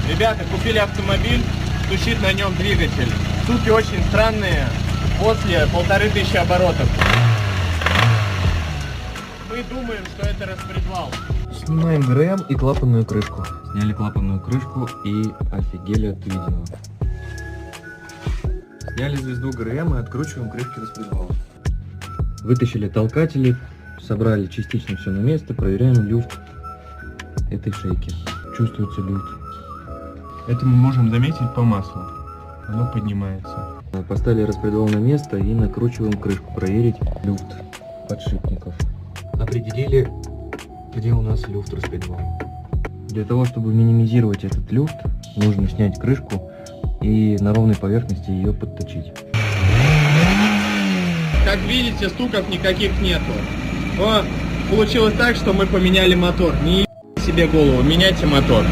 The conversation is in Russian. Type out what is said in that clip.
Ребята, купили автомобиль, стучит на нем двигатель. Стуки очень странные, после 1500 оборотов. Мы думаем, что это распредвал. Снимаем ГРМ и клапанную крышку. Сняли клапанную крышку и офигели от увиденного. Сняли звезду ГРМ и откручиваем крышки распредвала. Вытащили толкатели, собрали частично все на место, проверяем люфт этой шейки. Чувствуется люфт. Это мы можем заметить по маслу. Оно поднимается. Поставили распредвал на место и накручиваем крышку, проверить люфт подшипников. Определили, где у нас люфт распредвала. Для того, чтобы минимизировать этот люфт, нужно снять крышку и на ровной поверхности ее подточить. Как видите, стуков никаких нету. Но получилось так, что мы поменяли мотор. Не ебите себе голову, меняйте мотор.